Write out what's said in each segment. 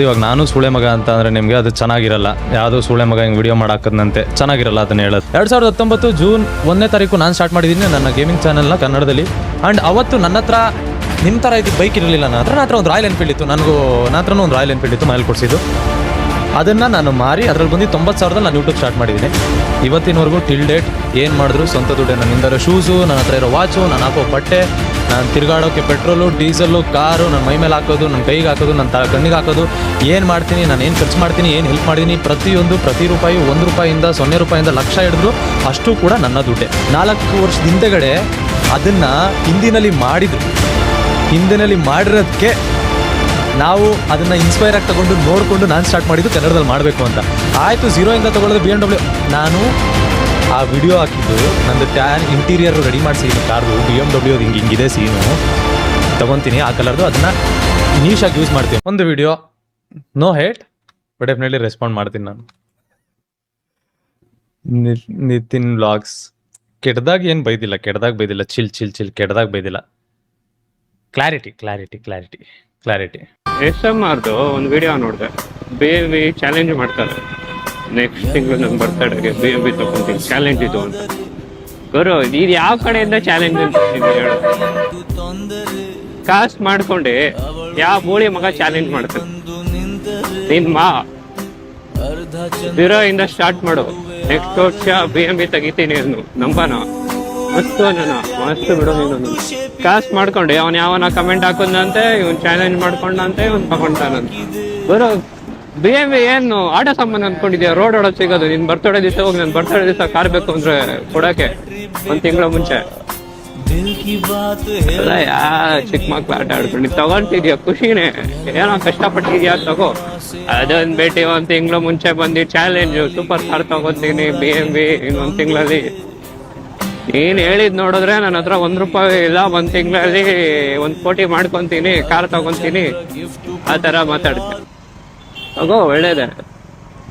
ಇವಾಗ ನಾನು ಸೂಳೆ ಮಗ ಅಂತ ಅಂದ್ರೆ ನಿಮಗೆ ಅದು ಚೆನ್ನಾಗಿರಲ್ಲ. ಯಾವುದೋ ಸೂಳೆ ಮಗ ಹಿಂಗೆ ವಿಡಿಯೋ ಮಾಡಾಕದಂತೆ ಚೆನ್ನಾಗಿರಲ್ಲ ಅದನ್ನ ಹೇಳೋದು. 2019 ಜೂನ್ 1ನೇ ತಾರೀಕು ನಾನು ಸ್ಟಾರ್ಟ್ ಮಾಡಿದ್ದೀನಿ ನನ್ನ ಗೇಮಿಂಗ್ ಚಾನಲ್ನ ಕನ್ನಡದಲ್ಲಿ. ಆ್ಯಂಡ್ ಅವತ್ತು ನನ್ನ ಹತ್ರ ನಿಮ್ಮ ಥರ ಇದು ಬೈಕ್ ಇರಲಿಲ್ಲ. ನನ್ನ ಹತ್ರ ಒಂದು ರಾಯಲ್ ಎನ್ಫೀಲ್ಡ್ ಇತ್ತು. ನನ್ನ ಹತ್ರನೂ ಒಂದು ರಾಯಲ್ ಎನ್ಫೀಲ್ಡ್ ಇತ್ತು ಮನೇಲಿ ಕೊಡಿಸಿದ್ದು. ಅದನ್ನು ನಾನು ಮಾರಿ ಅದರಲ್ಲಿ ಬಂದು 90,000 ನಾನು ಯೂಟ್ಯೂಬ್ ಸ್ಟಾರ್ಟ್ ಮಾಡಿದ್ದೀನಿ. ಇವತ್ತಿನವರೆಗೂ ಟಿಲ್ ಡೇಟ್ ಏನು ಮಾಡಿದ್ರು ಸ್ವಂತ ದುಡ್ಡು. ನನ್ನಿಂದ ಶೂಸು, ನನ್ನ ಹತ್ರ ಇರೋ ವಾಚು, ನಾನು ಹಾಕೋ ಬಟ್ಟೆ, ನಾನು ತಿರುಗಾಡೋಕ್ಕೆ ಪೆಟ್ರೋಲು, ಡೀಸೆಲ್ಲು, ಕಾರು, ನನ್ನ ಮೈ ಮೇಲೆ ಹಾಕೋದು, ನನ್ನ ಕೈಗೆ ಹಾಕೋದು, ನನ್ನ ಕಣ್ಣಿಗೆ ಹಾಕೋದು, ಏನು ಮಾಡ್ತೀನಿ, ನಾನು ಏನು ಖರ್ಚು ಮಾಡ್ತೀನಿ, ಏನು ಹೆಲ್ಪ್ ಮಾಡಿದ್ದೀನಿ, ಪ್ರತಿ ರೂಪಾಯಿ 1 ರೂಪಾಯಿಂದ 0 ರೂಪಾಯಿಂದ ಲಕ್ಷ ಹಿಡಿದ್ರು ಅಷ್ಟು ಕೂಡ ನನ್ನ ದುಡ್ಡೆ. 4 ವರ್ಷದ ಹಿಂದೆಗಡೆ ಅದನ್ನು ಹಿಂದಿನಲ್ಲಿ ಮಾಡಿರೋದಕ್ಕೆ ನಾವು ಅದನ್ನು ಇನ್ಸ್ಪೈರ್ ಆಗಿ ತಗೊಂಡು ನೋಡಿಕೊಂಡು ನಾನು ಸ್ಟಾರ್ಟ್ ಮಾಡಿದ್ದು ಕನ್ನಡದಲ್ಲಿ ಮಾಡಬೇಕು ಅಂತ. ಆಯಿತು, 0ಇಂದ ತೊಗೊಳ್ಳೋದು BMW. ನಾನು ಆ ವಿಡಿಯೋ ಹಾಕಿದ್ದು ನಂದು ಇಂಟೀರಿಯರ್ ರೆಡಿ ಮಾಡಿಸಿ ಕಾರ್ದು BMW ಹಿಂಗಿದೆ ಸೀನು ತೊಗೊತೀನಿ ಆ ಕಲರ್ದು. ಅದನ್ನು ನೀಶಾಗಿ ಯೂಸ್ ಮಾಡ್ತೀನಿ. ಒಂದು video no hate but definitely respond ಮಾಡ್ತೀನಿ ನಾನು. ನಿತಿನ್ ವ್ಲಾಗ್ಸ್ ಕೆಟ್ಟದಾಗ ಏನು ಬೈದಿಲ್ಲ, ಚಿಲ್ ಕೆಟ್ಟದಾಗ ಬೈದಿಲ್ಲ. ಕ್ಲಾರಿಟಿ. SMRದು ಒಂದು ವಿಡಿಯೋ ನೋಡಿದೆ. BMV ಚಾಲೆಂಜ್ ಮಾಡ್ತಾರೆ, ನೆಕ್ಸ್ಟ್ ತಿಂಗಳು ನನ್ನ ಬರ್ತಡೆಗೆ BMV ತಗೊಂತೀನಿ ಚಾಲೆಂಜ್ ಇದು ಅಂತ. ಗುರು ಇದು ಯಾವ ಕಡೆಯಿಂದ ಚಾಲೆಂಜ್ ಅಂತ ಹೇಳು? ಕಾಸ್ಟ್ ಮಾಡ್ಕೊಂಡೆ ಯಾವ ಬೋಳಿ ಮಗ ಚಾಲೆಂಜ್ ಮಾಡ್ತಾರೆ? ನಿಮ್ಮ 0ಇಂದ ಸ್ಟಾರ್ಟ್ ಮಾಡು. ನೆಕ್ಸ್ಟ್ ವರ್ಷ BMV ತೆಗಿತೀನಿ ಅನ್ನು ನಂಬನ. ಮಸ್ತ್ ಬಿಡು ನೀನು. ಕಾಸ್ಟ್ ಮಾಡ್ಕೊಂಡೆ ಅವನು ಯಾವನ ಕಮೆಂಟ್ ಹಾಕೊಂಡಂತೆ, ಇವನ್ ಚಾಲೆಂಜ್ ಮಾಡ್ಕೊಂಡಂತೆ, ಇವನ್ ತಗೊಂಡಂತೆ. ಬರೋ BMV ಏನು ಆಟ ಸಾಮಾನು ಅನ್ಕೊಂಡಿದ್ಯಾ? ರೋಡ್ ಹೊಡೋದು ಸಿಗೋದು. ನಿನ್ ಬರ್ತಡೇ ದಿವಸ ಹೋಗಿ ನನ್ನ ಬರ್ತಡೇ ದಿವಸ ಕಾರ್ ಬೇಕು ಅಂದ್ರೆ ಕೊಡಕ್ಕೆ 1 ತಿಂಗಳ ಮುಂಚೆ ಅಲ್ಲ. ಚಿಕ್ಕ ಮಕ್ಳು ಆಟ ಆಡ್ಕೊಂಡು ತಗೊಂತಿದ್ಯಾ, ಖುಷಿನೇ. ಏನೋ ಕಷ್ಟಪಟ್ಟಿದ್ಯಾ ತಗೋ. ಅದೊಂದ್ ಭೇಟಿ 1 ತಿಂಗಳ ಮುಂಚೆ ಬಂದು ಚಾಲೆಂಜ್ ಸೂಪರ್ ಕಾರ್ ತಗೋತೀನಿ BMV ಇನ್ 1 ತಿಂಗಳಲ್ಲಿ. ನೀನ್ ಹೇಳಿದ್ ನೋಡಿದ್ರೆ ನನ್ನ ಹತ್ರ 1 ರೂಪಾಯಿ ಇಲ್ಲ, 1 ತಿಂಗಳಲ್ಲಿ 1 ಕೋಟಿ ಮಾಡ್ಕೊಂತೀನಿ, ಕಾರ್ ತಗೊಂತೀನಿ, ಆ ತರ ಮಾತಾಡ್ತೀನಿ. ತಗೋ ಒಳ್ಳೇದೆ,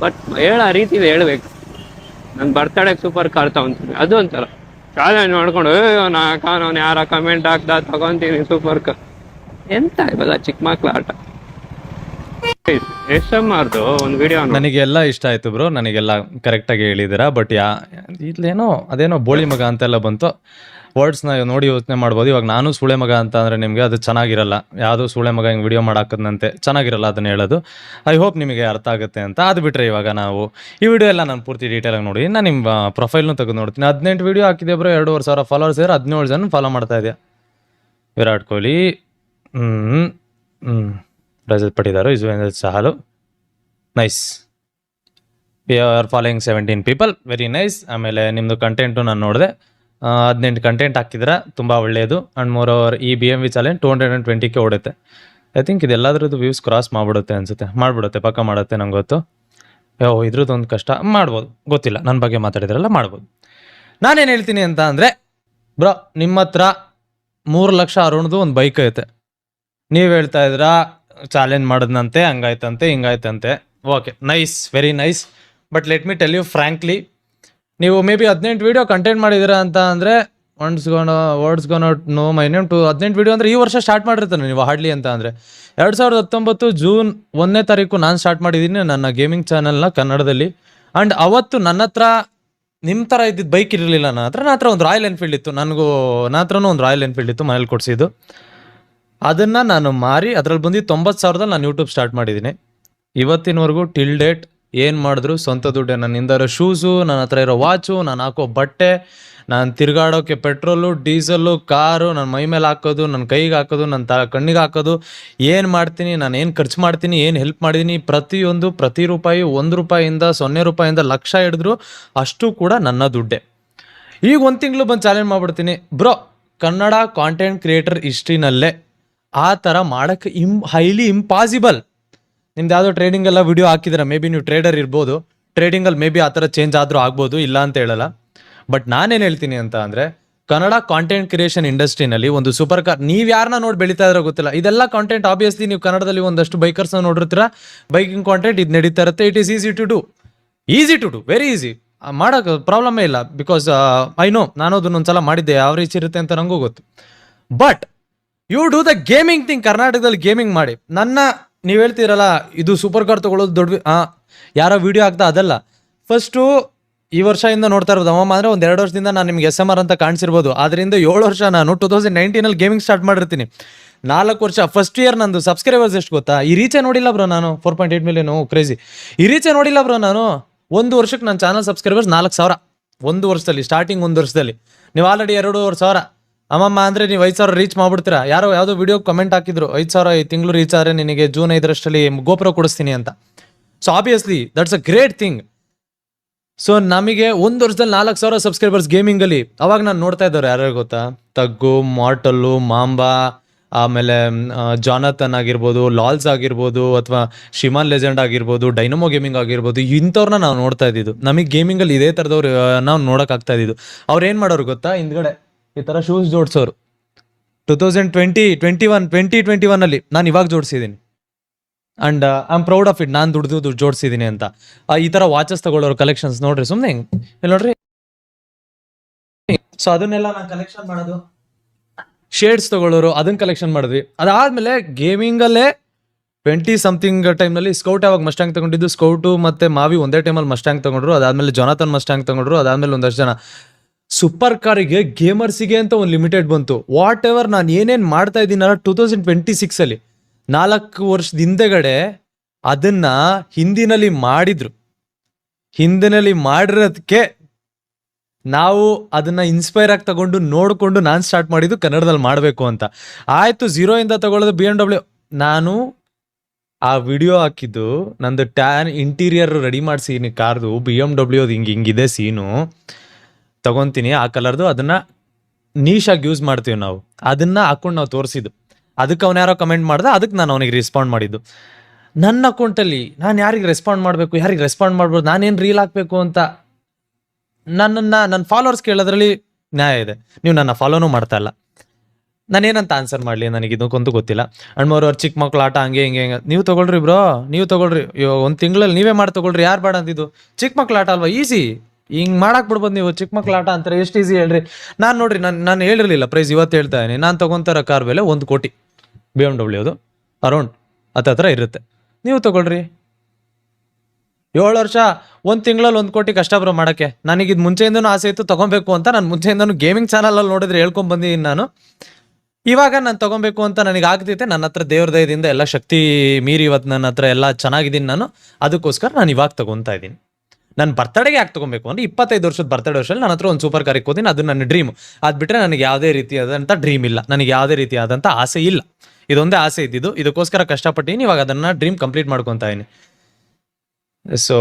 ಬಟ್ ಹೇಳ ರೀತಿಲಿ ಹೇಳ್ಬೇಕು. ನನ್ ಬರ್ತಡೆಗೆ ಸೂಪರ್ ಕಾರ್ ತಗೊಂತೀನಿ, ಅದು ಒಂಥರ ಚಾಲೆಂಜ್ ಮಾಡ್ಕೊಂಡು ಅವ್ನು ಯಾರ ಕಮೆಂಟ್ ಹಾಕ್ದ ತಗೊಂತೀನಿ ಸೂಪರ್ ಕಾರ್. ಎಂತ ಇವೆಲ್ಲ ಚಿಕ್ಕ ಮಕ್ಳ ಆಟ. SMRದು ಒಂದು ವಿಡಿಯೋ ನನಗೆಲ್ಲ ಇಷ್ಟ ಆಯ್ತು ಬ್ರೋ, ನನಗೆಲ್ಲ ಕರೆಕ್ಟಾಗಿ ಹೇಳಿದ್ದೀರಾ. ಬಟ್ ಇಲ್ಲೇನೋ ಅದೇನೋ ಬೋಳಿ ಮಗ ಅಂತೆಲ್ಲ ಬಂತು. ವರ್ಡ್ಸ್ನ ನೋಡಿ ಯೋಚನೆ ಮಾಡ್ಬೋದು. ಇವಾಗ ನಾನು ಸೂಳೆ ಮಗ ಅಂತ ಅಂದರೆ ನಿಮಗೆ ಅದು ಚೆನ್ನಾಗಿರಲ್ಲ. ಯಾವುದೋ ಸೂಳೆ ಮಗ ಹಿಂಗೆ ವಿಡಿಯೋ ಮಾಡಾಕದಂತೆ ಚೆನ್ನಾಗಿರಲ್ಲ ಅದನ್ನ ಹೇಳೋದು. ಐ ಹೋಪ್ ನಿಮಗೆ ಅರ್ಥ ಆಗುತ್ತೆ ಅಂತ. ಅದು ಬಿಟ್ಟರೆ ಇವಾಗ ನಾವು ಈ ವಿಡಿಯೋ ಎಲ್ಲ ನಾನು ಪೂರ್ತಿ ಡೀಟೇಲಾಗಿ ನೋಡಿ ನಾನು ನಿಮ್ಮ ಪ್ರೊಫೈಲ್ನೂ ತೆಗೆದು ನೋಡ್ತೀನಿ. 18 ವಿಡಿಯೋ ಹಾಕಿದೆ ಬ್ರೋ, 2,500 ಫಾಲೋವರ್ಸ್ ಇದ್ದಾರೆ, 17 ಜನ ಫಾಲೋ ಮಾಡ್ತಾ ಇದೆಯಾ. Virat Kohli Rajat Patidar, Yuzvendra Chahal, nice. We are following 17 people, very nice. ಆಮೇಲೆ ನಿಮ್ಮದು ಕಂಟೆಂಟು ನಾನು ನೋಡಿದೆ, 18 ಕಂಟೆಂಟ್ ಹಾಕಿದ್ರೆ ತುಂಬ ಒಳ್ಳೆಯದು. ಆ್ಯಂಡ್ ಮೋರ್ ಓವರ್ ಈ BMV ಚಾಲೆಂಜ್ 220K ಓಡುತ್ತೆ. ಐ ಥಿಂಕ್ ಇದೆಲ್ಲದ್ರದ್ದು ವ್ಯೂಸ್ ಕ್ರಾಸ್ ಮಾಡಿಬಿಡುತ್ತೆ ಪಕ್ಕ ಮಾಡುತ್ತೆ. ನಂಗೆ ಗೊತ್ತು. ಇದ್ರದ್ದೊಂದು ಕಷ್ಟ ಮಾಡ್ಬೋದು, ಗೊತ್ತಿಲ್ಲ. ನನ್ನ ಬಗ್ಗೆ ಮಾತಾಡಿದ್ರಲ್ಲ, ಮಾಡ್ಬೋದು. ನಾನೇನು ಹೇಳ್ತೀನಿ ಅಂತ ಅಂದರೆ ಬ್ರೋ, ನಿಮ್ಮ ಹತ್ರ 3 ಲಕ್ಷ ಅರೌಂಡ್ದು ಒಂದು ಬೈಕ್ ಐತೆ. ನೀವು ಹೇಳ್ತಾ ಇದ್ದೀರಾ ಚಾಲೆಂಜ್ ಮಾಡಿದ್ನಂತೆ, ಹಂಗಾಯ್ತಂತೆ ಹಿಂಗಾಯ್ತಂತೆ. Okay, nice, very nice. But let me tell you frankly, ನೀವು ಮೇ ಬಿ 18 ವೀಡಿಯೋ ಕಂಟೆಂಟ್ ಮಾಡಿದ್ದೀರಾ ಅಂತ ಅಂದರೆ words gone out no my name to 18 video ಅಂದರೆ ಈ ವರ್ಷ ಸ್ಟಾರ್ಟ್ ಮಾಡಿರ್ತಾನೆ ನೀವು ಹಾರ್ಡ್ಲಿ ಅಂತ ಅಂದರೆ. 2019 ಜೂನ್ 1ನೇ ತಾರೀಕು ನಾನು ಸ್ಟಾರ್ಟ್ ಮಾಡಿದ್ದೀನಿ ನನ್ನ ಗೇಮಿಂಗ್ ಚಾನಲ್ನ ಕನ್ನಡದಲ್ಲಿ. ಆ್ಯಂಡ್ ಅವತ್ತು ನನ್ನ ಹತ್ರ ನಿಮ್ಮ ಥರ ಇದ್ದಿದ್ದು ಬೈಕ್ ಇರಲಿಲ್ಲ. ನನ್ನ ಹತ್ರ ಒಂದು ರಾಯಲ್ ಎನ್ಫೀಲ್ಡ್ ಇತ್ತು. ನನ್ನ ಹತ್ರನೂ ಒಂದು ರಾಯಲ್ ಎನ್ಫೀಲ್ಡ್ ಇತ್ತು ಮನೇಲಿ ಕೊಡಿಸಿದ್ದು. ಅದನ್ನು ನಾನು ಮಾರಿ ಅದರಲ್ಲಿ ಬಂದು 90,000 ನಾನು ಯೂಟ್ಯೂಬ್ ಸ್ಟಾರ್ಟ್ ಮಾಡಿದ್ದೀನಿ. ಇವತ್ತಿನವರೆಗೂ ಟಿಲ್ ಡೇಟ್ ಏನು ಮಾಡಿದ್ರು ಸ್ವಂತ ದುಡ್ಡೆ. ನನ್ನಿಂದ ಇರೋ ಶೂಸು, ನನ್ನ ಹತ್ರ ಇರೋ ವಾಚು, ನಾನು ಹಾಕೋ ಬಟ್ಟೆ, ನಾನು ತಿರುಗಾಡೋಕ್ಕೆ ಪೆಟ್ರೋಲು, ಡೀಸೆಲ್ಲು, ಕಾರು, ನನ್ನ ಮೈ ಮೇಲೆ ಹಾಕೋದು, ನನ್ನ ಕೈಗೆ ಹಾಕೋದು, ನನ್ನ ಕಣ್ಣಿಗೆ ಹಾಕೋದು, ಏನು ಮಾಡ್ತೀನಿ, ನಾನು ಏನು ಖರ್ಚು ಮಾಡ್ತೀನಿ, ಏನು ಹೆಲ್ಪ್ ಮಾಡಿದ್ದೀನಿ, ಪ್ರತಿ ರೂಪಾಯಿ 1 ರೂಪಾಯಿಂದ 0 ರೂಪಾಯಿಂದ ಲಕ್ಷ ಹಿಡಿದ್ರು ಅಷ್ಟು ಕೂಡ ನನ್ನ ದುಡ್ಡೆ. ಈಗ 1 ತಿಂಗಳು ಬಂದು ಚಾಲೆಂಜ್ ಮಾಡಿಬಿಡ್ತೀನಿ ಬ್ರೋ. ಕನ್ನಡ ಕಾಂಟೆಂಟ್ ಕ್ರಿಯೇಟರ್ ಹಿಸ್ಟ್ರಿನಲ್ಲೇ ಆ ಥರ ಮಾಡೋಕ್ಕೆ ಹೈಲಿ ಇಂಪಾಸಿಬಲ್. ನಿಮ್ದು ಯಾವುದೋ ಟ್ರೇಡಿಂಗೆಲ್ಲ ವಿಡಿಯೋ ಹಾಕಿದ್ರೆ ಮೇ ಬಿ ನೀವು ಟ್ರೇಡರ್ ಇರ್ಬೋದು, ಟ್ರೇಡಿಂಗಲ್ಲಿ ಮೇ ಬಿ ಆ ಥರ ಚೇಂಜ್ ಆದರೂ ಆಗ್ಬೋದು, ಇಲ್ಲ ಅಂತ ಹೇಳಲ್ಲ. ಬಟ್ ನಾನೇನು ಹೇಳ್ತೀನಿ ಅಂತ ಅಂದರೆ ಕನ್ನಡ ಕಾಂಟೆಂಟ್ ಕ್ರಿಯೇಷನ್ ಇಂಡಸ್ಟ್ರಿನಲ್ಲಿ ಒಂದು ಸೂಪರ್ ಕಾರ್, ನೀವು ಯಾರನ್ನ ನೋಡಿ ಬೆಳೀತಾ ಇರೋ ಗೊತ್ತಿಲ್ಲ. ಇದೆಲ್ಲ ಕಾಂಟೆಂಟ್ ಆಬ್ವಿಯಸ್ಲಿ ನೀವು ಕನ್ನಡದಲ್ಲಿ ಒಂದಷ್ಟು ಬೈಕರ್ಸ್ನ ನೋಡಿರ್ತೀರ, ಬೈಕಿಂಗ್ ಕಾಂಟೆಂಟ್ ಇದು ನಡೀತಾ ಇರುತ್ತೆ. It is easy to do, very easy. ಮಾಡೋಕ್ಕೆ ಪ್ರಾಬ್ಲಮ್ಮೇ ಇಲ್ಲ. ಬಿಕಾಸ್ ಐ ನೋ, ನಾನು ಅದನ್ನೊಂದ್ಸಲ ಮಾಡಿದ್ದೆ, ಯಾವ ರೀತಿ ಇರುತ್ತೆ ಅಂತ ನನಗೂ ಗೊತ್ತು. But you do the gaming thing. ಕರ್ನಾಟಕದಲ್ಲಿ ಗೇಮಿಂಗ್ ಮಾಡಿ. ನನ್ನ ನೀವು ಹೇಳ್ತೀರಲ್ಲ ಇದು ಸೂಪರ್ ಕಾರ್ ತೊಗೊಳ್ಳೋದು ದೊಡ್ಡ ಯಾರೋ ವಿಡಿಯೋ ಆಗ್ತಾ ಅದಲ್ಲ. ಫಸ್ಟು ಈ ವರ್ಷದಿಂದ ನೋಡ್ತಾ ಇರೋದು ಅಮ್ಮಮ್ಮ ಅಂದರೆ ಒಂದು 2 ವರ್ಷದಿಂದ ನಾನು ನಿಮ್ಗೆ SMR ಅಂತ ಕಾಣಿಸಿರ್ಬೋದು. ಅದರಿಂದ 7 ವರ್ಷ ನಾನು 2019 ಗೇಮಿಂಗ್ ಸ್ಟಾರ್ಟ್ ಮಾಡಿರ್ತೀನಿ. 4 ವರ್ಷ ಫಸ್ಟ್ ಇಯರ್ ನಂದು ಸಬ್ಸ್ಕ್ರೈಬರ್ಸ್ ಎಷ್ಟು ಗೊತ್ತಾ? ಈ ರೀಚೇ ನೋಡಿಲ್ಲ ಬ್ರೋ ನಾನು. 4.8 ಮಿಲಿಯನ್ ಕ್ರೇಜಿ. ಈ ರೀಚೇ ನೋಡಿಲ್ಲ ಬ್ರೋ ನಾನು. 1 ವರ್ಷಕ್ಕೆ ನನ್ನ ಚಾನಲ್ ಸಬ್ಸ್ಕ್ರೈಬರ್ಸ್ 4,000 1 ವರ್ಷದಲ್ಲಿ, ಸ್ಟಾರ್ಟಿಂಗ್ 1 ವರ್ಷದಲ್ಲಿ. ನೀವು ಆಲ್ರೆಡಿ 2,500 ಅಮ್ಮಮ್ಮ ಅಂದರೆ ನೀವು 5,000 ರೀಚ್ ಮಾಡ್ಬಿಡ್ತೀರಾ. ಯಾವುದೋ ವಿಡಿಯೋ ಕಮೆಂಟ್ ಹಾಕಿದ್ರು 5,000 ಈ ತಿಂಗಳು ರೀಚ್ ಆದರೆ ನಿನಗೆ ಜೂನ್ 5ರಷ್ಟಲ್ಲಿ ಗೋಪುರ ಕೊಡಿಸ್ತೀನಿ ಅಂತ. So obviously that's a great thing. So ನಮಗೆ 1 ವರ್ಷದಲ್ಲಿ 4,000 ಸಬ್ಸ್ಕ್ರೈಬರ್ಸ್ ಗೇಮಿಂಗಲ್ಲಿ. ಅವಾಗ ನಾನು ನೋಡ್ತಾ ಇದ್ದವ್ರು ಯಾರ್ಯಾರು ಗೊತ್ತಾ? ತಗ್ಗು, ಮಾರ್ಟಲ್ಲು, ಮಾಂಬಾ, ಆಮೇಲೆ ಜಾನಥನ್ ಆಗಿರ್ಬೋದು, ಲಾಲ್ಸ್ ಆಗಿರ್ಬೋದು, ಅಥವಾ ಶಿಮಾನ್ ಲೆಜೆಂಡ್ ಆಗಿರ್ಬೋದು, ಡೈನಮೋ ಗೇಮಿಂಗ್ ಆಗಿರ್ಬೋದು, ಇಂಥವ್ರನ್ನ ನಾವು ನೋಡ್ತಾ ಇದ್ದಿದ್ದು. ನಮಗೆ ಗೇಮಿಂಗಲ್ಲಿ ಇದೇ ಥರದವ್ರು ನಾವು ನೋಡೋಕ್ಕಾಗ್ತಾ ಇದ್ದಿದ್ದು. ಅವ್ರು ಏನು ಮಾಡೋರು ಗೊತ್ತಾ? ಹಿಂದ್ಗಡೆ ಈ ಥರ ಶೂಸ್ ಜೋಡಿಸೋರು. 2021 ನಾನು ಇವಾಗ ಜೋಡಿಸಿದ್ದೀನಿ. And I am proud of it. ನಾನು ದುಡ್ದು ಜೋಡಿಸಿದ್ದೀನಿ ಅಂತ. ಈ ಥರ ವಾಚಸ್ ತಗೊಳ್ಳೋರು ಕಲೆಕ್ಷನ್ಸ್ ನೋಡ್ರಿ, ಸುಮ್ಮನೆ ಇಲ್ಲಿ ನೋಡ್ರಿ. ಸೊ ಅದನ್ನೆಲ್ಲ ನಾನು ಕಲೆಕ್ಷನ್ ಮಾಡೋದು. ಶೇಡ್ಸ್ ತಗೊಳ್ಳೋರು ಅದನ್ನ ಕಲೆಕ್ಷನ್ ಮಾಡಿದ್ವಿ. ಅದಾದ್ಮೇಲೆ ಗೇಮಿಂಗಲ್ಲೇ 20 ಸಮಥಿಂಗ್ ಟೈಮ್ನಲ್ಲಿ ಸ್ಕೌಟ್ ಯಾವಾಗ ಮಸ್ಟ್ಯಾಂಗ್ ತಗೊಂಡಿದ್ದು, ಸ್ಕೌಟು ಮತ್ತು ಮಾವಿ ಒಂದೇ ಟೈಮಲ್ಲಿ ಮಸ್ಟ್ಯಾಂಗ್ ತಗೊಂಡ್ರು. ಅದಾದ್ಮೇಲೆ ಜೊನಾಥನ್ ಮಸ್ಟ್ಯಾಂಗ್ ತಗೊಂಡ್ರು. ಅದಾದ್ಮೇಲೆ ಒಂದಷ್ಟು ಜನ ಸೂಪರ್ ಕಾರಿಗೆ ಗೇಮರ್ಸಿಗೆ ಅಂತ ಒಂದು ಲಿಮಿಟೆಡ್ ಬಂತು. ವಾಟ್ ಎವರ್ ನಾನು ಏನೇನು ಮಾಡ್ತಾ ಇದ್ದೀನಲ್ಲ 2026 4 ವರ್ಷದ ಹಿಂದೆಗಡೆ ಅದನ್ನ ಹಿಂದಿನಲ್ಲಿ ಮಾಡಿರೋದಕ್ಕೆ ನಾವು ಅದನ್ನ ಇನ್ಸ್ಪೈರ್ ಆಗಿ ತಗೊಂಡು ನೋಡಿಕೊಂಡು ನಾನು ಸ್ಟಾರ್ಟ್ ಮಾಡಿದ್ದು ಕನ್ನಡದಲ್ಲಿ ಮಾಡಬೇಕು ಅಂತ. ಆಯ್ತು, 0 ಇಂದ ತಗೊಳ್ಳೋದು BMW. ನಾನು ಆ ವಿಡಿಯೋ ಹಾಕಿದ್ದು ನಂದು ಟ್ಯಾನ್ ಇಂಟೀರಿಯರ್ ರೆಡಿ ಮಾಡಿಸಿನಿ ಕಾರ್ದು. BMW ಅದು ಹಿಂಗಿದೆ ಸೀನು, ತಗೊತೀನಿ ಆ ಕಲರ್ದು. ಅದನ್ನ ನೀಶಾಗಿ ಯೂಸ್ ಮಾಡ್ತೀವಿ ನಾವು. ಅದನ್ನ ಹಾಕೊಂಡು ನಾವು ತೋರಿಸಿದ್ದು. ಅದಕ್ಕೆ ಅವನು ಯಾರೋ ಕಮೆಂಟ್ ಮಾಡ್ದೆ, ಅದಕ್ಕೆ ನಾನು ಅವನಿಗೆ ರೆಸ್ಪಾಂಡ್ ಮಾಡಿದ್ದು. ನನ್ನ ಅಕೌಂಟಲ್ಲಿ ನಾನು ಯಾರಿಗೆ ರೆಸ್ಪಾಂಡ್ ಮಾಡಬೇಕು, ಯಾರಿಗೆ ರೆಸ್ಪಾಂಡ್ ಮಾಡ್ಬೋದು, ನಾನೇನು ರೀಲ್ ಹಾಕಬೇಕು ಅಂತ ನನ್ನ ಫಾಲೋವರ್ಸ್ ಕೇಳೋದ್ರಲ್ಲಿ ನ್ಯಾಯ ಇದೆ. ನೀವು ನನ್ನ ಫಾಲೋನೂ ಮಾಡ್ತಾ ಇಲ್ಲ. ನಾನೇನಂತ ಆನ್ಸರ್ ಮಾಡಲಿ, ನನಗೆ ಇದಕ್ಕೊಂದು ಗೊತ್ತಿಲ್ಲ. ಅಣ್ಮವ್ರು ಅವ್ರು ಚಿಕ್ಕ ಮಕ್ಳು ಆಟ ಹಂಗೆ ನೀವು ತೊಗೊಳ್ರಿ ಬ್ರೋ, ನೀವು ತೊಗೊಳ್ರಿ. ಒಂದು ತಿಂಗಳಲ್ಲಿ ನೀವೇ ಮಾಡಿ ತೊಗೊಳ್ರಿ, ಯಾರು ಬೇಡ ಅಂತಿದ್ದು? ಚಿಕ್ಕ ಮಕ್ಳು ಆಟ ಅಲ್ವಾ, ಈಸಿ. ಹಿಂಗೆ ಮಾಡಕ್ಕೆ ಬಿಡ್ಬೋದು ನೀವು. ಚಿಕ್ಕ ಮಕ್ಳು ಆಟ ಅಂತಾರೆ, ಎಷ್ಟು ಈಸಿ ಹೇಳ್ರಿ. ನಾನು ನೋಡ್ರಿ, ನಾನು ಹೇಳಿರಲಿಲ್ಲ ಪ್ರೈಸ್, ಇವತ್ತು ಹೇಳ್ತಾ ಇದ್ದೀನಿ. ನಾನು ತೊಗೊತಾರ ಕಾರ್ ಬೆಲೆ 1 ಕೋಟಿ. BMW ಅದು ಅರೌಂಡ್ ಹತ್ರ ಇರುತ್ತೆ. ನೀವು ತಗೊಳ್ರಿ. 7 ವರ್ಷ 1 ತಿಂಗಳಲ್ಲಿ 1 ಕೋಟಿ ಕಷ್ಟ ಬರೋ ಮಾಡೋಕ್ಕೆ. ನನಗಿದು ಮುಂಚೆಯಿಂದನೂ ಆಸೆ ಇತ್ತು ತೊಗೊಬೇಕು ಅಂತ. ನಾನು ಮುಂಚೆಯಿಂದನೂ ಗೇಮಿಂಗ್ ಚಾನಲಲ್ಲಿ ನೋಡಿದ್ರೆ ಹೇಳ್ಕೊಂಡು ಬಂದಿದ್ದೀನಿ ನಾನು. ಇವಾಗ ನಾನು ತೊಗೊಬೇಕು ಅಂತ ನನಗೆ ಆಗ್ತೈತೆ. ನನ್ನ ಹತ್ರ ದೇವ್ರ ದಯದಿಂದ ಎಲ್ಲ ಶಕ್ತಿ ಮೀರಿ ಇವತ್ತು ನನ್ನ ಹತ್ರ ಎಲ್ಲ ಚೆನ್ನಾಗಿದ್ದೀನಿ ನಾನು. ಅದಕ್ಕೋಸ್ಕರ ನಾನು ಇವಾಗ ತೊಗೊತಾ ಇದ್ದೀನಿ. ನನ್ನ ಬರ್ತಡೆಗೆ ಯಾಕೆ ತೊಗೊಬೇಕು ಅಂದರೆ 25 ವರ್ಷದ ಬರ್ತಡೇ ವರ್ಷದಲ್ಲಿ ನನ್ನ ಹತ್ರ ಒಂದು ಸೂಪರ್ ಕಾರ್ ಇಕ್ಕೋತೀನಿ. ಅದು ನನ್ನ ಡ್ರೀಮು. ಅದು ಬಿಟ್ಟರೆ ನನಗೆ ಯಾವುದೇ ರೀತಿಯಾದಂಥ ಡ್ರೀಮ್ ಇಲ್ಲ, ನನಗೆ ಯಾವುದೇ ರೀತಿಯಾದಂಥ ಆಸೆ ಇಲ್ಲ. ಇದೊಂದೇ ಆಸೆ ಇದ್ದಿದ್ದು, ಇದಕ್ಕೋಸ್ಕರ ಕಷ್ಟಪಟ್ಟಿನಿ. ಇವಾಗ ಅದನ್ನು ಡ್ರೀಮ್ ಕಂಪ್ಲೀಟ್ ಮಾಡ್ಕೊತಾ ಇದೀನಿ. ಸೊ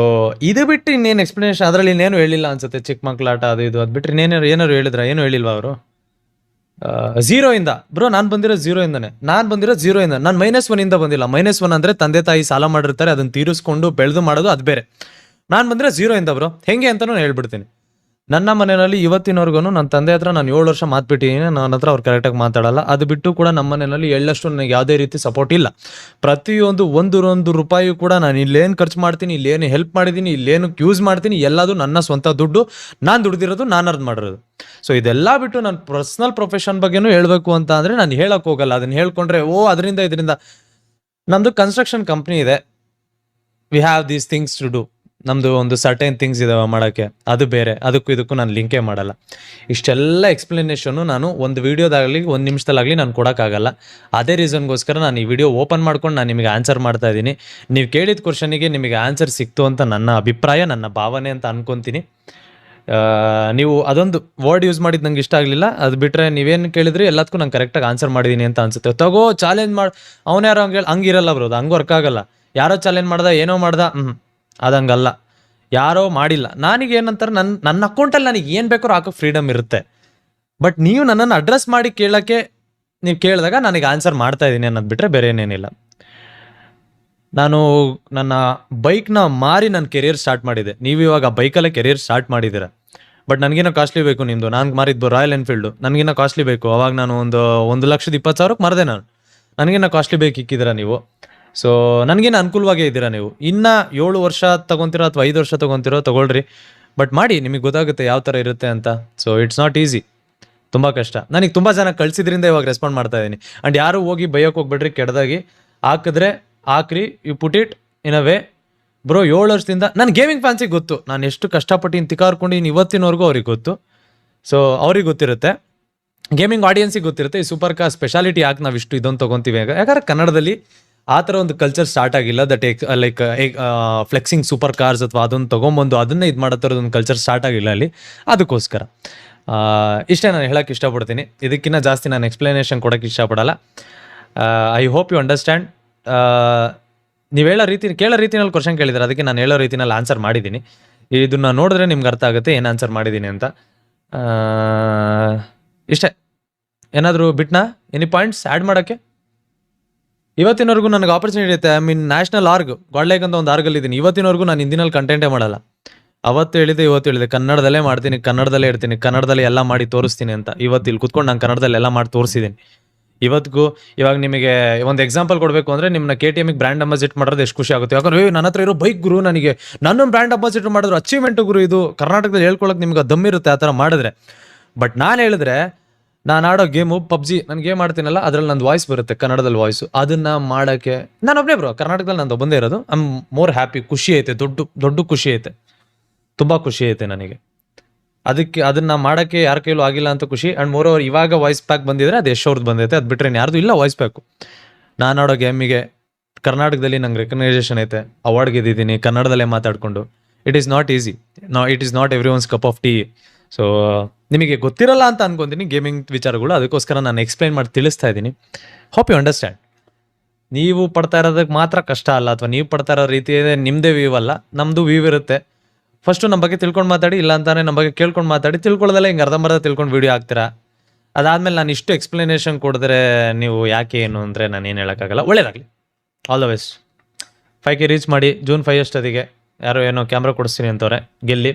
ಇದು ಬಿಟ್ಟು ಇನ್ನೇನು ಎಕ್ಸ್ಪ್ಲನೇಷನ್ ಅದರಲ್ಲಿ ಇನ್ನೇನು ಹೇಳಿಲ್ಲ ಅನ್ಸುತ್ತೆ. ಚಿಕ್ಕ ಮಕ್ಳ ಆಟ ಅದು ಇದು ಅದು ಬಿಟ್ಟರೆ ಏನಾರು ಹೇಳಿದ್ರ? ಏನು ಹೇಳಿಲ್ವಾ ಅವರು? 0 ಇಂದ ಬ್ರೋ ನಾನು ಬಂದಿರೋ 0 ಇಂದನೇ. ನಾನು -1 ಇಂದ ಬಂದಿಲ್ಲ. -1 ಅಂದರೆ ತಂದೆ ತಾಯಿ ಸಾಲ ಮಾಡಿರ್ತಾರೆ, ಅದನ್ನು ತೀರಿಸ್ಕೊಂಡು ಬೆಳೆದು ಮಾಡೋದು, ಅದು ಬೇರೆ. ನಾನು ಬಂದಿರೋ 0 ಇಂದ ಬ್ರೋ. ಹೆಂಗೆ ಅಂತಲೂ ಹೇಳ್ಬಿಡ್ತೀನಿ. ನನ್ನ ಮನೆಯಲ್ಲಿ ಇವತ್ತಿನವರೆಗೂ ನನ್ನ ತಂದೆ ಹತ್ರ ನಾನು 7 ವರ್ಷ ಮಾತ್ಬಿಟ್ಟಿದ್ದೀನಿ. ನನ್ನ ಹತ್ರ ಅವ್ರು ಕರೆಕ್ಟಾಗಿ ಮಾತಾಡಲ್ಲ. ಅದು ಬಿಟ್ಟು ಕೂಡ ನಮ್ಮ ಮನೆಯಲ್ಲಿ ಎಳ್ಳಷ್ಟು ನನಗೆ ಯಾವುದೇ ರೀತಿ ಸಪೋರ್ಟ್ ಇಲ್ಲ. ಪ್ರತಿಯೊಂದು ಒಂದು ರೂಪಾಯಿ ಕೂಡ ನಾನು ಇಲ್ಲೇನು ಖರ್ಚು ಮಾಡ್ತೀನಿ, ಇಲ್ಲೇನು ಹೆಲ್ಪ್ ಮಾಡಿದ್ದೀನಿ, ಇಲ್ಲೇನು ಯೂಸ್ ಮಾಡ್ತೀನಿ, ಎಲ್ಲದು ನನ್ನ ಸ್ವಂತ ದುಡ್ಡು, ನಾನು ದುಡ್ದಿರೋದು, ನಾನು ಅರ್ನ್ ಮಾಡಿರೋದು. ಸೊ ಇದೆಲ್ಲ ಬಿಟ್ಟು ನನ್ನ ಪರ್ಸ್ನಲ್ ಪ್ರೊಫೆಷನ್ ಬಗ್ಗೆನೂ ಹೇಳಬೇಕು ಅಂತ ಅಂದರೆ ನಾನು ಹೇಳಕ್ಕೆ ಹೋಗಲ್ಲ. ಅದನ್ನು ಹೇಳ್ಕೊಂಡ್ರೆ ಇದರಿಂದ ನಮ್ಮದು ಕನ್ಸ್ಟ್ರಕ್ಷನ್ ಕಂಪ್ನಿ ಇದೆ. We have these things to do. ನಮ್ಮದು ಒಂದು ಸರ್ಟೈನ್ ಥಿಂಗ್ಸ್ ಇದಾವೆ ಮಾಡೋಕ್ಕೆ, ಅದು ಬೇರೆ. ಇದಕ್ಕೂ ನಾನು ಲಿಂಕೇ ಮಾಡಲ್ಲ. ಇಷ್ಟೆಲ್ಲ ಎಕ್ಸ್ಪ್ಲನೇಷನ್ನು ನಾನು ಒಂದು ವೀಡಿಯೋದಾಗಲಿ 1 ನಿಮಿಷದಲ್ಲಾಗಲಿ ನಾನು ಕೊಡೋಕ್ಕಾಗಲ್ಲ. ಅದೇ ರೀಸನ್ಗೋಸ್ಕರ ನಾನು ಈ ವಿಡಿಯೋ ಓಪನ್ ಮಾಡ್ಕೊಂಡು ನಾನು ನಿಮಗೆ ಆನ್ಸರ್ ಮಾಡ್ತಾ ಇದ್ದೀನಿ. ನೀವು ಕೇಳಿದ ಕ್ವಶನಿಗೆ ನಿಮಗೆ ಆನ್ಸರ್ ಸಿಕ್ತು ಅಂತ ನನ್ನ ಅಭಿಪ್ರಾಯ, ನನ್ನ ಭಾವನೆ ಅಂತ ಅನ್ಕೊತೀನಿ. ನೀವು ಅದೊಂದು ವರ್ಡ್ ಯೂಸ್ ಮಾಡಿದ್ದು ನಂಗೆ ಇಷ್ಟ ಆಗಲಿಲ್ಲ. ಅದು ಬಿಟ್ಟರೆ ನೀವೇನು ಕೇಳಿದ್ರಿ ಎಲ್ಲದಕ್ಕೂ ನಾನು ಕರೆಕ್ಟಾಗಿ ಆನ್ಸರ್ ಮಾಡಿದ್ದೀನಿ ಅಂತ ಅನ್ಸುತ್ತೆ. ತಗೋ ಚಾಲೆಂಜ್ ಮಾಡಿ ಅವನು ಯಾರೋ ಹಂಗಿರಲ್ಲ ಬರೋದು, ಹಂಗೆ ವರ್ಕ್ ಆಗಲ್ಲ. ಯಾರೋ ಚಾಲೆಂಜ್ ಮಾಡ್ದ, ಏನೋ ಮಾಡ್ದ, ಅದು ಹಂಗಲ್ಲ. ಯಾರೋ ಮಾಡಿಲ್ಲ. ನನಗೇನಂತಾರೆ, ನನ್ನ ಅಕೌಂಟಲ್ಲಿ ನನಗೆ ಏನು ಬೇಕಾದ್ರೂ ಹಾಕೋಕ್ಕೆ ಫ್ರೀಡಮ್ ಇರುತ್ತೆ. ಬಟ್ ನೀವು ನನ್ನನ್ನು ಅಡ್ರೆಸ್ ಮಾಡಿ ಕೇಳೋಕ್ಕೆ ನೀವು ಕೇಳಿದಾಗ ನನಗೆ ಆನ್ಸರ್ ಮಾಡ್ತಾ ಇದ್ದೀನಿ ಅನ್ನೋದು ಬಿಟ್ಟರೆ ಬೇರೆ ಏನೇನಿಲ್ಲ. ನಾನು ನನ್ನ ಬೈಕ್ನ ಮಾರಿ ನನ್ನ ಕೆರಿಯರ್ ಸ್ಟಾರ್ಟ್ ಮಾಡಿದೆ. ನೀವು ಇವಾಗ ಬೈಕಲ್ಲೇ ಕೆರಿಯರ್ ಸ್ಟಾರ್ಟ್ ಮಾಡಿದ್ದೀರ. ಬಟ್ ನನಗೇನೋ ಕಾಸ್ಟ್ಲಿ ಬೇಕು. ನಿಮ್ಮದು ನಾನು ಮಾರಿದ್ದು ರಾಯಲ್ ಎನ್ಫೀಲ್ಡು, ನನಗೇನೋ ಕಾಸ್ಟ್ಲಿ ಬೇಕು. ಅವಾಗ ನಾನು ಒಂದು 1,20,000ಕ್ಕೆ ಮಾರಿದೆ ನಾನು. ನನಗೇನೋ ಕಾಸ್ಟ್ಲಿ ಬೇಕು ಇಕ್ಕಿದ್ದೀರ ನೀವು. ಸೊ ನನಗೇನು ಅನುಕೂಲವಾಗೇ ಇದ್ದೀರಾ ನೀವು. ಇನ್ನು 7 ವರ್ಷ ತೊಗೊತೀರೋ ಅಥವಾ 5 ವರ್ಷ ತೊಗೊತೀರೋ ತೊಗೊಳ್ರಿ. ಬಟ್ ಮಾಡಿ, ನಿಮಗೆ ಗೊತ್ತಾಗುತ್ತೆ ಯಾವ ಥರ ಇರುತ್ತೆ ಅಂತ. ಸೊ ಇಟ್ಸ್ ನಾಟ್ ಈಸಿ, ತುಂಬ ಕಷ್ಟ. ನನಗೆ ತುಂಬ ಜನ ಕಳಿಸಿದ್ರಿಂದ ಇವಾಗ ರೆಸ್ಪಾಂಡ್ ಮಾಡ್ತಾ ಇದ್ದೀನಿ. ಆ್ಯಂಡ್ ಯಾರು ಹೋಗಿ ಬೈಯೋಕೆ ಹೋಗ್ಬೇಡ್ರಿ. ಕೆಟ್ಟದಾಗಿ ಹಾಕಿದ್ರೆ ಹಾಕ್ರಿ, you put it in a way. Bro 7 ವರ್ಷದಿಂದ ನನ್ನ ಗೇಮಿಂಗ್ ಫ್ಯಾನ್ಸಿಗೆ ಗೊತ್ತು, ನಾನು ಎಷ್ಟು ಕಷ್ಟಪಟ್ಟು ತಿಕ್ಕಾರ್ಕೊಂಡಿನಿ ಇವತ್ತಿನವರೆಗೂ ಅವ್ರಿಗೆ ಗೊತ್ತು. ಸೊ ಅವ್ರಿಗೆ ಗೊತ್ತಿರುತ್ತೆ, ಗೇಮಿಂಗ್ ಆಡಿಯನ್ಸಿಗೆ ಗೊತ್ತಿರುತ್ತೆ ಈ ಸೂಪರ್ ಕಾರ್ ಸ್ಪೆಷಾಲಿಟಿ ಯಾಕೆ ನಾವು ಇಷ್ಟು ಇದೊಂದು ತೊಗೊತೀವಿ. ಯಾಕಂದ್ರೆ ಕನ್ನಡದಲ್ಲಿ ಆ ಥರ ಒಂದು ಕಲ್ಚರ್ ಸ್ಟಾರ್ಟ್ ಆಗಿಲ್ಲ. That like flexing super cars ಅಥವಾ ಅದನ್ನು ತೊಗೊಂಬಂದು ಅದನ್ನೇ ಇದು ಮಾಡೋ ಥರದೊಂದು ಕಲ್ಚರ್ ಸ್ಟಾರ್ಟ್ ಆಗಿಲ್ಲ ಅಲ್ಲಿ. ಅದಕ್ಕೋಸ್ಕರ ಇಷ್ಟೇ ನಾನು ಹೇಳೋಕ್ಕೆ ಇಷ್ಟಪಡ್ತೀನಿ. ಇದಕ್ಕಿಂತ ಜಾಸ್ತಿ ನಾನು ಎಕ್ಸ್ಪ್ಲನೇಷನ್ ಕೊಡೋಕ್ಕೆ ಇಷ್ಟಪಡಲ್ಲ. I hope you understand. ನೀವು ಹೇಳೋ ರೀತಿ ಕೇಳೋ ರೀತಿನಲ್ಲಿ ಕ್ವಶನ್ ಕೇಳಿದ್ದಾರೆ, ಅದಕ್ಕೆ ನಾನು ಹೇಳೋ ರೀತಿನಲ್ಲಿ ಆನ್ಸರ್ ಮಾಡಿದ್ದೀನಿ. ಇದನ್ನು ನೋಡಿದ್ರೆ ನಿಮ್ಗೆ ಅರ್ಥ ಆಗುತ್ತೆ ಏನು ಆನ್ಸರ್ ಮಾಡಿದ್ದೀನಿ ಅಂತ. ಇಷ್ಟೇ. ಏನಾದರೂ ಬಿಟ್ನಾ ಎನಿ ಪಾಯಿಂಟ್ಸ್ ಆ್ಯಡ್ ಮಾಡೋಕ್ಕೆ? ಇವತ್ತಿನವರೆಗೂ ನನಗೆ ಆಪರ್ಚುನಿಟಿ ಐತೆ. ಐ ಮೀನ್ ನ್ಯಾಷನಲ್ ಆರ್ಗ್ ಗಾಡ್ಲೈಕ್ ಅಂತ ಒಂದು ಆರ್ಗಲ್ಲಿದ್ದೀನಿ. ಇವತ್ತಿನವರೆಗೂ ನಾನು ಹಿಂದಿನಲ್ಲಿ ಕಂಟೆಂಟೇ ಮಾಡಲ್ಲ. ಅವತ್ತು ಹೇಳಿದೆ, ಇವತ್ತು ಹೇಳಿದೆ, ಕನ್ನಡದಲ್ಲೇ ಮಾಡ್ತೀನಿ, ಕನ್ನಡದಲ್ಲೇ ಇರ್ತೀನಿ, ಕನ್ನಡದಲ್ಲೇ ಎಲ್ಲ ಮಾಡಿ ತೋರಿಸ್ತೀನಿ ಅಂತ. ಇವತ್ತು ಇಲ್ಲಿ ಕುತ್ಕೊಂಡು ನಾನು ಕನ್ನಡದಲ್ಲಿ ಎಲ್ಲ ಮಾಡಿ ತೋರಿಸಿದ್ದೀನಿ ಇವತ್ತಿಗೂ. ಇವಾಗ ನಿಮಗೆ ಒಂದು ಎಕ್ಸಾಂಪಲ್ ಕೊಡಬೇಕು ಅಂದರೆ, ನಿಮ್ಮನ್ನ KTM ಬ್ರ್ಯಾಂಡ್ ಅಂಬಾಸಿಡರ್ ಮಾಡೋದು ಎಷ್ಟು ಖುಷಿ ಆಗುತ್ತೆ. ಯಾಕಂದ್ರೆ ನನ್ನ ಹತ್ರ ಇರೋ ಬೈಕ್ ಗುರು, ನನಗೆ ನನ್ನನ್ನು ಬ್ರ್ಯಾಂಡ್ ಅಂಬಾಸಿಡರ್ ಮಾಡಿದ್ರು ಅಚೀವ್ಮೆಂಟ್ ಗುರು. ಇದು ಕರ್ನಾಟಕದಲ್ಲಿ ಹೇಳ್ಕೊಳಕ್ಕೆ ನಿಮ್ಗೆ ದಮ್ಮಿರುತ್ತೆ ಆ ಥರ ಮಾಡಿದ್ರೆ. ಬಟ್ ನಾನು ಹೇಳಿದ್ರೆ, ನಾನು ಆಡೋ ಗೇಮು ಪಬ್ಜಿ, ನಾನು ಗೇಮ್ ಆಡ್ತೀನಲ್ಲ, ಅದ್ರಲ್ಲಿ ನಂದು ವಾಯ್ಸ್ ಬರುತ್ತೆ, ಕನ್ನಡದಲ್ಲಿ ವಾಯ್ಸು. ಅದನ್ನು ಮಾಡೋಕ್ಕೆ ನಾನು ಒಬ್ಬನೇ ಬ್ರೋ, ಕರ್ನಾಟಕದಲ್ಲಿ ನಂದು ಒಬ್ಬಂದೇ ಇರೋದು. I am more happy. ಖುಷಿ ಐತೆ, ದೊಡ್ಡ ಖುಷಿ ಐತೆ, ತುಂಬ ಖುಷಿ ಐತೆ ನನಗೆ. ಅದನ್ನು ಮಾಡೋಕ್ಕೆ ಯಾರ ಕೈಲೂ ಆಗಿಲ್ಲ ಅಂತ ಖುಷಿ. ಆ್ಯಂಡ್ ಮೋರ್ ಓವರ್ ಇವಾಗ ವಾಯ್ಸ್ ಪ್ಯಾಕ್ ಬಂದಿದ್ರೆ ಅದು ಅವ್ರದ್ದು ಬಂದೈತೆ, ಅದು ಬಿಟ್ಟರೆ ಯಾರ್ದು ಇಲ್ಲ ವಾಯ್ಸ್ ಪ್ಯಾಕು. ನಾನು ಆಡೋ ಗೇಮಿಗೆ ಕರ್ನಾಟಕದಲ್ಲಿ ನಂಗೆ ರೆಕಗ್ನೈಸೇಷನ್ ಐತೆ, ಅವಾರ್ಡ್ ಗೆದ್ದಿದ್ದೀನಿ ಕನ್ನಡದಲ್ಲೇ ಮಾತಾಡಿಕೊಂಡು. It is not easy. It is not every once cup of tea. So ನಿಮಗೆ ಗೊತ್ತಿರಲ್ಲ ಅಂತ ಅನ್ಕೊಂತೀನಿ ಗೇಮಿಂಗ್ ವಿಚಾರಗಳು, ಅದಕ್ಕೋಸ್ಕರ ನಾನು ಎಕ್ಸ್ಪ್ಲೈನ್ ಮಾಡಿ ತಿಳಿಸ್ತಾ ಇದ್ದೀನಿ. Hope you understand. ನೀವು ಪಡ್ತಾ ಇರೋದಕ್ಕೆ ಮಾತ್ರ ಕಷ್ಟ ಅಲ್ಲ, ಅಥವಾ ನೀವು ಪಡ್ತಾ ಇರೋ ರೀತಿ ನಿಮ್ಮದೇ ವ್ಯೂ ಅಲ್ಲ, ನಮ್ಮದು ವ್ಯೂ ಇರುತ್ತೆ. ಫಸ್ಟು ನಮ್ಮ ಬಗ್ಗೆ ತಿಳ್ಕೊಂಡು ಮಾತಾಡಿ, ಇಲ್ಲ ಅಂತಾನೆ ನಮ್ಮ ಬಗ್ಗೆ ಕೇಳ್ಕೊಂಡು ಮಾತಾಡಿ. ತಿಳ್ಕೊಳ್ಳೋದಲ್ಲ ಹಿಂಗೆ ಅರ್ಧಂಬರ್ಧ ತಿಳ್ಕೊಂಡು ವೀಡಿಯೋ ಹಾಕ್ತೀರಾ. ಅದಾದಮೇಲೆ ನಾನು ಇಷ್ಟು ಎಕ್ಸ್ಪ್ಲನೇಷನ್ ಕೊಡಿದ್ರೆ ನೀವು ಯಾಕೆ ಏನು ಅಂದರೆ ನಾನು ಏನು ಹೇಳೋಕ್ಕಾಗಲ್ಲ. ಒಳ್ಳೇದಾಗಲಿ, all the best. 5K reach ಮಾಡಿ, June 5 ಅಷ್ಟೊತ್ತಿಗೆ. ಯಾರೋ ಏನೋ ಕ್ಯಾಮ್ರಾ ಕೊಡಿಸ್ತೀನಿ ಅಂತವ್ರೆ, ಗೆಲ್ಲಿ.